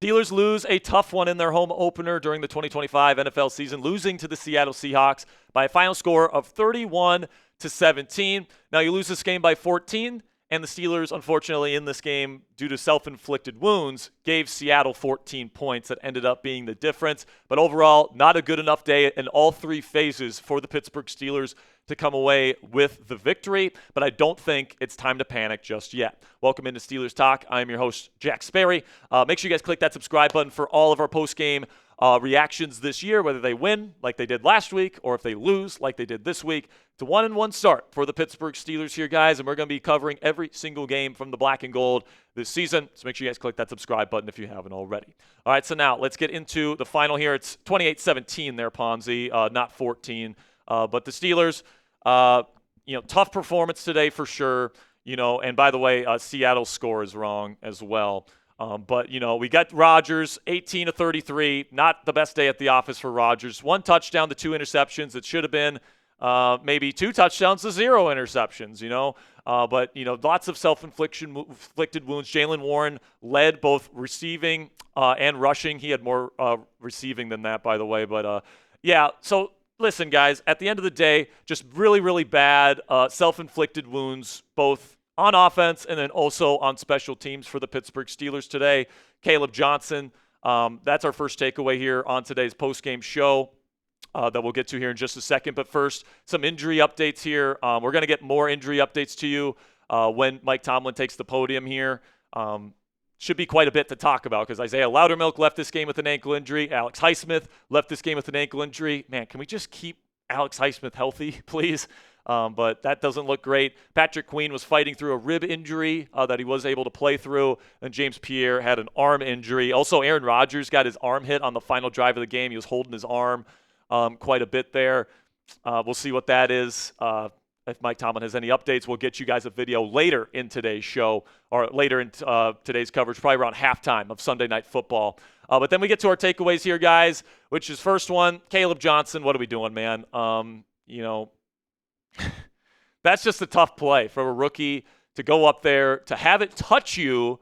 Steelers lose a tough one in their home opener during the 2025 NFL season, losing to the Seattle Seahawks by a final score of 31-17. Now, you lose this game by 14, and the Steelers, unfortunately, in this game, due to self-inflicted wounds, gave Seattle 14 points that ended up being the difference. But overall, not a good enough day in all three phases for the Pittsburgh Steelers to come away with the victory, but I don't think it's time to panic just yet. Welcome into Steelers Talk. I'm your host, Jack Sperry. Make sure you guys click that subscribe button for all of our post-game reactions this year, whether they win like they did last week or if they lose like they did this week. It's a 1-1 start for the Pittsburgh Steelers here, guys, and we're going to be covering every single game from the black and gold this season, so make sure you guys click that subscribe button if you haven't already. All right, so now let's get into the final here. It's 28-17 there, Ponzi, not 14. But the Steelers, tough performance today for sure. And by the way, Seattle's score is wrong as well. But we got Rodgers, 18 of 33. Not the best day at the office for Rodgers. 1 touchdown to 2 interceptions. It should have been maybe 2 touchdowns to 0 interceptions, But, lots of self-inflicted wounds. Jaylen Warren led both receiving and rushing. He had more receiving than that, by the way. But, so listen, guys, at the end of the day, just really, really bad self-inflicted wounds, both on offense and then also on special teams for the Pittsburgh Steelers today. Caleb Johnson, that's our first takeaway here on today's postgame show that we'll get to here in just a second. But first, some injury updates here. We're going to get more injury updates to you when Mike Tomlin takes the podium here. Should be quite a bit to talk about because Isaiah Loudermilk left this game with an ankle injury. Alex Highsmith left this game with an ankle injury. Man, can we just keep Alex Highsmith healthy, please? But that doesn't look great. Patrick Queen was fighting through a rib injury that he was able to play through. And James Pierre had an arm injury. Also, Aaron Rodgers got his arm hit on the final drive of the game. He was holding his arm quite a bit there. We'll see what that is. If Mike Tomlin has any updates, we'll get you guys a video later in today's show or later in today's coverage, probably around halftime of Sunday Night Football. But then we get to our takeaways here, guys, which is first one, Caleb Johnson. What are we doing, man? That's just a tough play for a rookie to go up there, to have it touch you,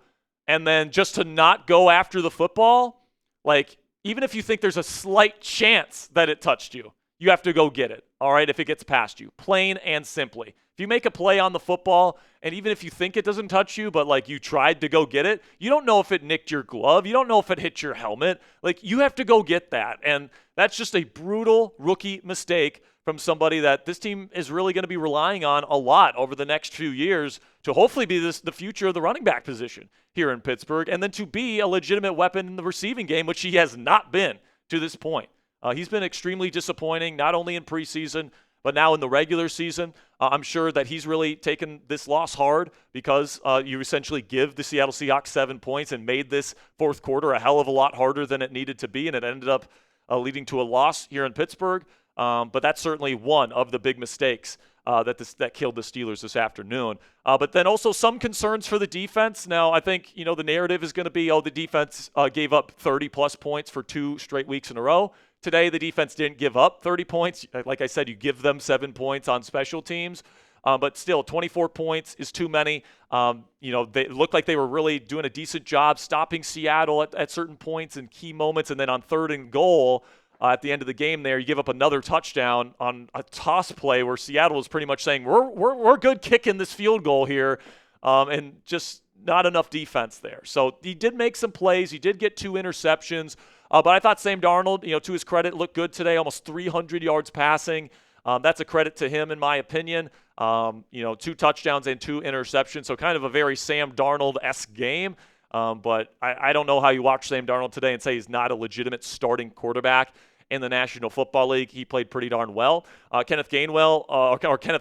and then just to not go after the football. Like, even if you think there's a slight chance that it touched you, you have to go get it, all right, if it gets past you, plain and simply. If you make a play on the football, and even if you think it doesn't touch you, but, like, you tried to go get it, you don't know if it nicked your glove. You don't know if it hit your helmet. Like, you have to go get that, and that's just a brutal rookie mistake from somebody that this team is really going to be relying on a lot over the next few years to hopefully be the future of the running back position here in Pittsburgh, and then to be a legitimate weapon in the receiving game, which he has not been to this point. He's been extremely disappointing, not only in preseason, but now in the regular season. I'm sure that he's really taken this loss hard because you essentially give the Seattle Seahawks 7 points and made this fourth quarter a hell of a lot harder than it needed to be, and it ended up leading to a loss here in Pittsburgh. But that's certainly one of the big mistakes that killed the Steelers this afternoon. But then also some concerns for the defense. Now, I think, the narrative is going to be, the defense gave up 30-plus points for 2 straight weeks in a row. Today, the defense didn't give up 30 points. Like I said, you give them 7 points on special teams. But still, 24 points is too many. They looked like they were really doing a decent job stopping Seattle at certain points and key moments. And then on 3rd and goal, at the end of the game there, you give up another touchdown on a toss play where Seattle was pretty much saying, we're good kicking this field goal here, and just not enough defense there. So he did make some plays. He did get 2 interceptions. But I thought Sam Darnold, to his credit, looked good today, almost 300 yards passing. That's a credit to him, in my opinion. 2 touchdowns and 2 interceptions, so kind of a very Sam Darnold-esque game. But I don't know how you watch Sam Darnold today and say he's not a legitimate starting quarterback in the National Football League. He played pretty darn well. Kenneth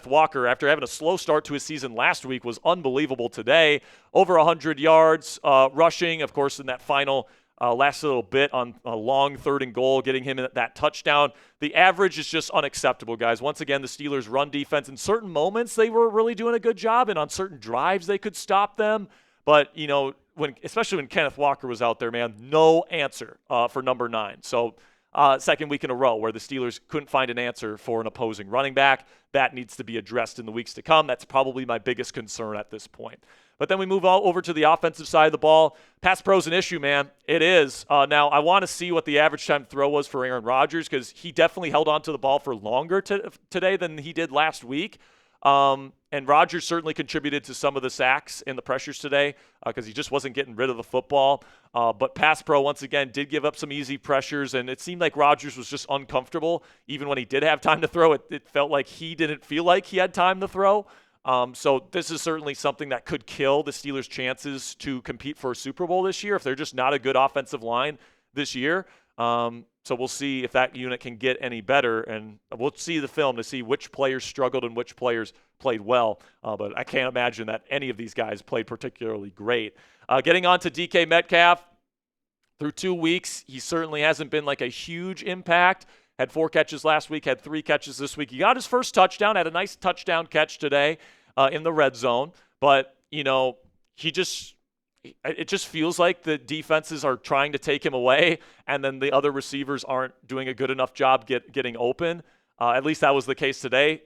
Walker, after having a slow start to his season last week, was unbelievable today. Over 100 yards rushing, of course, in that final last little bit on a long 3rd and goal, getting him that touchdown. The average is just unacceptable, guys. Once again, the Steelers' run defense, in certain moments, they were really doing a good job, and on certain drives, they could stop them. But, especially when Kenneth Walker was out there, man, no answer for number 9. So second week in a row where the Steelers couldn't find an answer for an opposing running back. That needs to be addressed in the weeks to come. That's probably my biggest concern at this point. But then we move all over to the offensive side of the ball. Pass pro's an issue, man. It is. Now, I want to see what the average time throw was for Aaron Rodgers because he definitely held on to the ball for longer today than he did last week. And Rodgers certainly contributed to some of the sacks and the pressures today because he just wasn't getting rid of the football. But pass pro, once again, did give up some easy pressures, and it seemed like Rodgers was just uncomfortable. Even when he did have time to throw, it felt like he didn't feel like he had time to throw. So this is certainly something that could kill the Steelers' chances to compete for a Super Bowl this year if they're just not a good offensive line this year. So we'll see if that unit can get any better, and we'll see the film to see which players struggled and which players played well. But I can't imagine that any of these guys played particularly great. Getting on to DK Metcalf, through 2 weeks, he certainly hasn't been like a huge impact. Had 4 catches last week, had 3 catches this week. He got his first touchdown, had a nice touchdown catch today in the red zone. But, you know, it just feels like the defenses are trying to take him away, and then the other receivers aren't doing a good enough job getting open. At least that was the case today.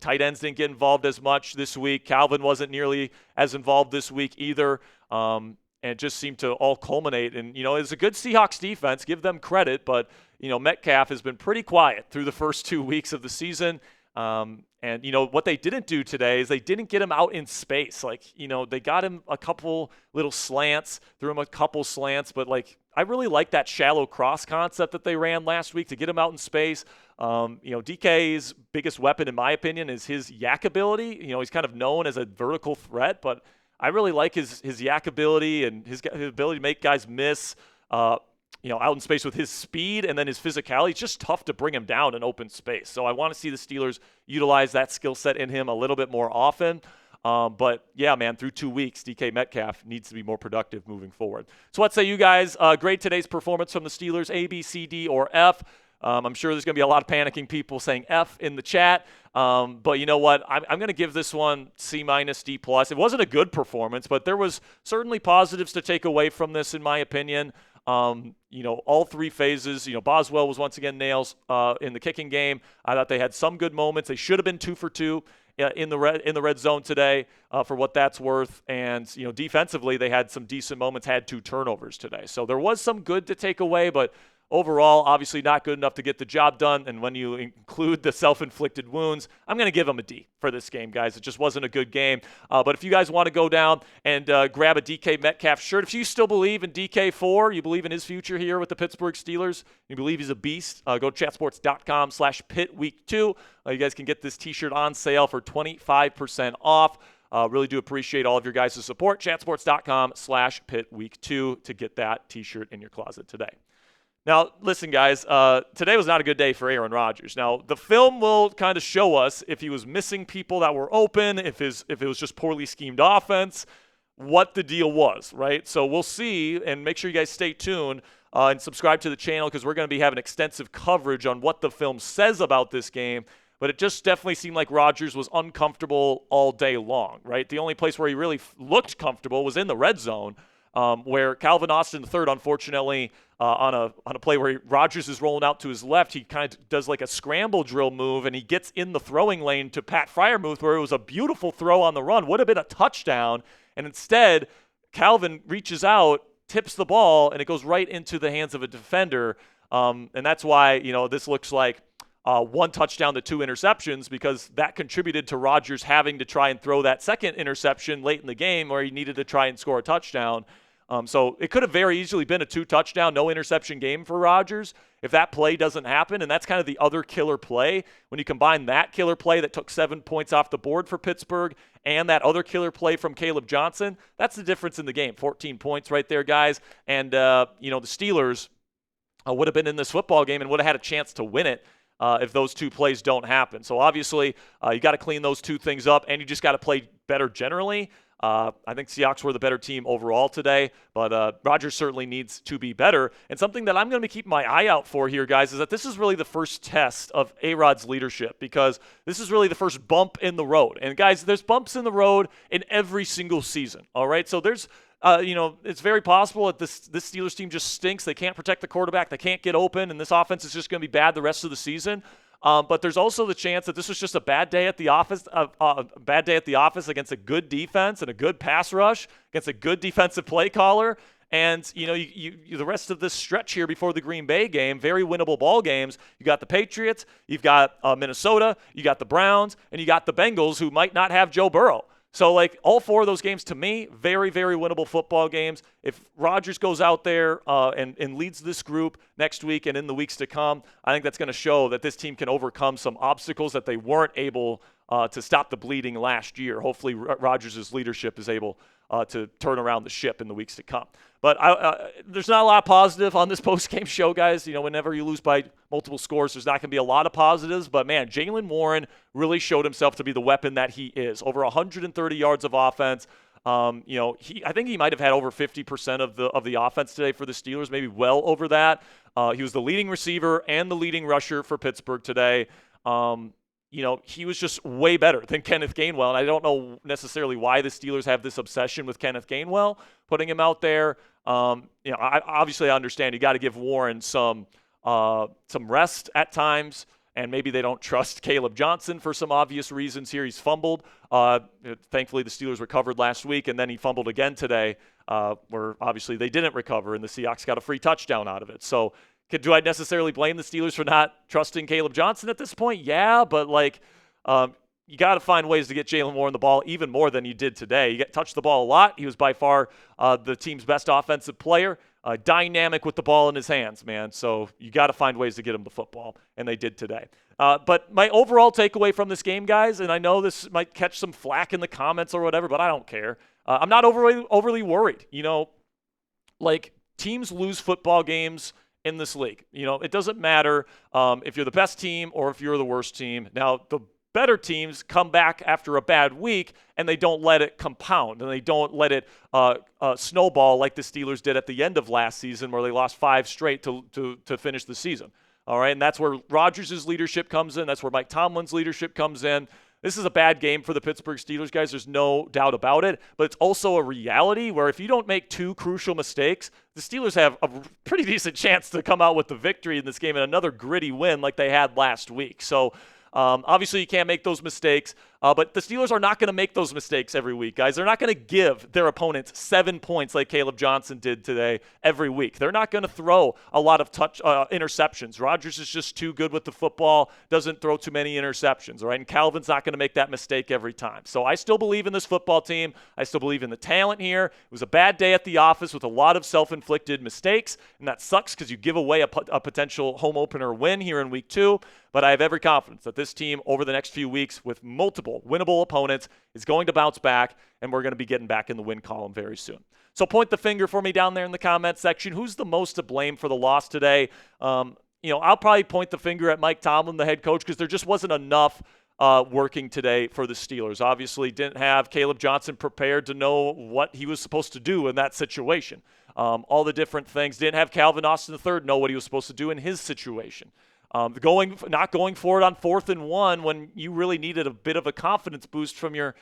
Tight ends didn't get involved as much this week. Calvin wasn't nearly as involved this week either. And it just seemed to all culminate. And, it's a good Seahawks defense. Give them credit. But, Metcalf has been pretty quiet through the first 2 weeks of the season. And, what they didn't do today is they didn't get him out in space. They got him a couple little slants, threw him a couple slants. But, I really like that shallow cross concept that they ran last week to get him out in space. DK's biggest weapon, in my opinion, is his yak ability. He's kind of known as a vertical threat, but I really like his yak ability and his ability to make guys miss, out in space with his speed and then his physicality. It's just tough to bring him down in open space. So I want to see the Steelers utilize that skill set in him a little bit more often. But, yeah, man, through 2 weeks, DK Metcalf needs to be more productive moving forward. So what say you guys? Grade today's performance from the Steelers, A, B, C, D, or F. I'm sure there's going to be a lot of panicking people saying F in the chat. But you know what? I'm going to give this one C-, D+. It wasn't a good performance, but there was certainly positives to take away from this, in my opinion. All 3 phases. Boswell was once again nails in the kicking game. I thought they had some good moments. They should have been 2 for 2 in the red zone today, for what that's worth. And defensively, they had some decent moments. Had 2 turnovers today, so there was some good to take away, but overall, obviously not good enough to get the job done. And when you include the self-inflicted wounds, I'm going to give them a D for this game, guys. It just wasn't a good game. But if you guys want to go down and grab a DK Metcalf shirt, if you still believe in DK4, you believe in his future here with the Pittsburgh Steelers, you believe he's a beast, go to chatsports.com/pitweek2. You guys can get this t-shirt on sale for 25% off. Really do appreciate all of your guys' support. chatsports.com/pitweek2 to get that t-shirt in your closet today. Now, listen, guys, today was not a good day for Aaron Rodgers. Now, the film will kind of show us if he was missing people that were open, if it was just poorly schemed offense, what the deal was, right? So we'll see, and make sure you guys stay tuned and subscribe to the channel because we're going to be having extensive coverage on what the film says about this game. But it just definitely seemed like Rodgers was uncomfortable all day long, right? The only place where he really looked comfortable was in the red zone, where Calvin Austin III, unfortunately, on a play where Rodgers is rolling out to his left, he kind of does like a scramble drill move, and he gets in the throwing lane to Pat Freiermuth, where it was a beautiful throw on the run. Would have been a touchdown, and instead, Calvin reaches out, tips the ball, and it goes right into the hands of a defender. And that's why, this looks like 1 touchdown to 2 interceptions, because that contributed to Rodgers having to try and throw that second interception late in the game where he needed to try and score a touchdown. So it could have very easily been a 2-touchdown, no interception game for Rodgers if that play doesn't happen. And that's kind of the other killer play. When you combine that killer play that took 7 points off the board for Pittsburgh and that other killer play from Caleb Johnson, that's the difference in the game. 14 points right there, guys. And, the Steelers would have been in this football game and would have had a chance to win it if those 2 plays don't happen. So obviously you got to clean those 2 things up, and you just got to play better generally. I think Seahawks were the better team overall today, but Rodgers certainly needs to be better. And something that I'm going to be keeping my eye out for here, guys, is that this is really the first test of A-Rod's leadership, because this is really the first bump in the road. And, guys, there's bumps in the road in every single season, all right? So there's it's very possible that this Steelers team just stinks. They can't protect the quarterback. They can't get open, and this offense is just going to be bad the rest of the season. But there's also the chance that this was just a bad day at the office, against a good defense and a good pass rush, against a good defensive play caller. And, the rest of this stretch here before the Green Bay game, very winnable ball games. You got the Patriots, you've got Minnesota, you got the Browns, and you got the Bengals, who might not have Joe Burrow. So, all four of those games, to me, very, very winnable football games. If Rodgers goes out there and leads this group next week and in the weeks to come, I think that's going to show that this team can overcome some obstacles that they weren't able to stop the bleeding last year. Hopefully, Rodgers' leadership is able to turn around the ship in the weeks to come. But there's not a lot of positive on this post-game show, guys. Whenever you lose by multiple scores, there's not going to be a lot of positives. But, man, Jaylen Warren really showed himself to be the weapon that he is. Over 130 yards of offense. I think he might have had over 50% of the offense today for the Steelers, maybe well over that. He was the leading receiver and the leading rusher for Pittsburgh today. He was just way better than Kenneth Gainwell, and I don't know necessarily why the Steelers have this obsession with Kenneth Gainwell, putting him out there. I understand you got to give Warren some rest at times, and maybe they don't trust Caleb Johnson for some obvious reasons here. He's fumbled. Thankfully, the Steelers recovered last week, and then he fumbled again today, where obviously they didn't recover, and the Seahawks got a free touchdown out of it. So, do I necessarily blame the Steelers for not trusting Caleb Johnson at this point? Yeah, but you got to find ways to get Jaylen Warren the ball even more than you did today. He touched the ball a lot. He was by far the team's best offensive player, dynamic with the ball in his hands, man. So you got to find ways to get him the football, and they did today. But my overall takeaway from this game, guys, and I know this might catch some flack in the comments or whatever, but I don't care. I'm not overly worried. Teams lose football games in this league. It doesn't matter if you're the best team or if you're the worst team. Now, the better teams come back after a bad week, and they don't let it compound, and they don't let it snowball like the Steelers did at the end of last season, where they lost 5 straight to finish the season. All right, and that's where Rodgers' leadership comes in. That's where Mike Tomlin's leadership comes in. This is a bad game for the Pittsburgh Steelers, guys. There's no doubt about it. But it's also a reality where if you don't make 2 crucial mistakes, the Steelers have a pretty decent chance to come out with the victory in this game and another gritty win like they had last week. So obviously you can't make those mistakes, but the Steelers are not going to make those mistakes every week, guys. They're not going to give their opponents 7 points like Caleb Johnson did today every week. They're not going to throw a lot of interceptions. Rodgers is just too good with the football, doesn't throw too many interceptions, all right? And Calvin's not going to make that mistake every time. So I still believe in this football team. I still believe in the talent here. It was a bad day at the office with a lot of self-inflicted mistakes, and that sucks because you give away a potential home opener win here in week 2. But I have every confidence that this team over the next few weeks with multiple winnable opponents is going to bounce back, and we're going to be getting back in the win column very soon. So point the finger for me down there in the comment section. Who's the most to blame for the loss today? I'll probably point the finger at Mike Tomlin, the head coach, because there just wasn't enough working today for the Steelers. Obviously didn't have Caleb Johnson prepared to know what he was supposed to do in that situation. All the different things. Didn't have Calvin Austin III know what he was supposed to do in his situation. Not going for it on 4th and 1 when you really needed a bit of a confidence boost from your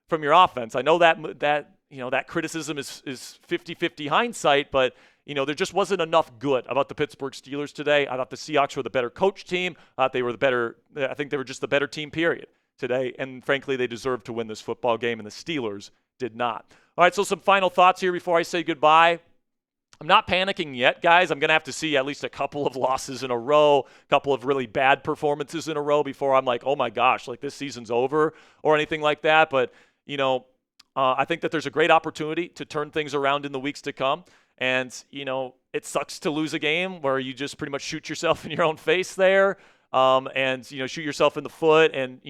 offense. I know that criticism is 50-50 hindsight, but there just wasn't enough good about the Pittsburgh Steelers today. I thought the Seahawks were the better coach team. I think they were just the better team, period, today. And frankly, they deserved to win this football game, and the Steelers did not. All right, so some final thoughts here before I say goodbye. I'm not panicking yet, guys. I'm going to have to see at least a couple of losses in a row, a couple of really bad performances in a row before I'm like, oh my gosh, like this season's over or anything like that. But, I think that there's a great opportunity to turn things around in the weeks to come. And, it sucks to lose a game where you just pretty much shoot yourself in your own face there and, shoot yourself in the foot and,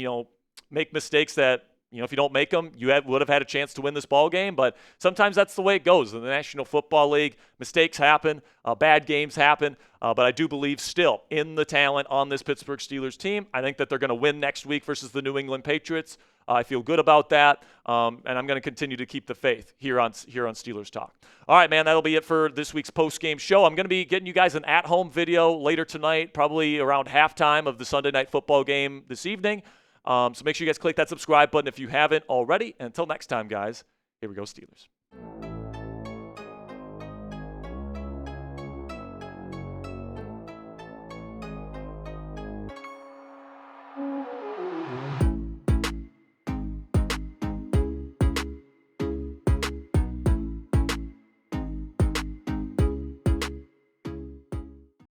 make mistakes that, if you don't make them, you would have had a chance to win this ball game. But sometimes that's the way it goes in the National Football League. Mistakes happen, bad games happen. But I do believe still in the talent on this Pittsburgh Steelers team. I think that they're going to win next week versus the New England Patriots. I feel good about that, and I'm going to continue to keep the faith here on Steelers Talk. All right, man, that'll be it for this week's post-game show. I'm going to be getting you guys an at-home video later tonight, probably around halftime of the Sunday Night Football game this evening. So make sure you guys click that subscribe button if you haven't already. And until next time, guys, here we go, Steelers.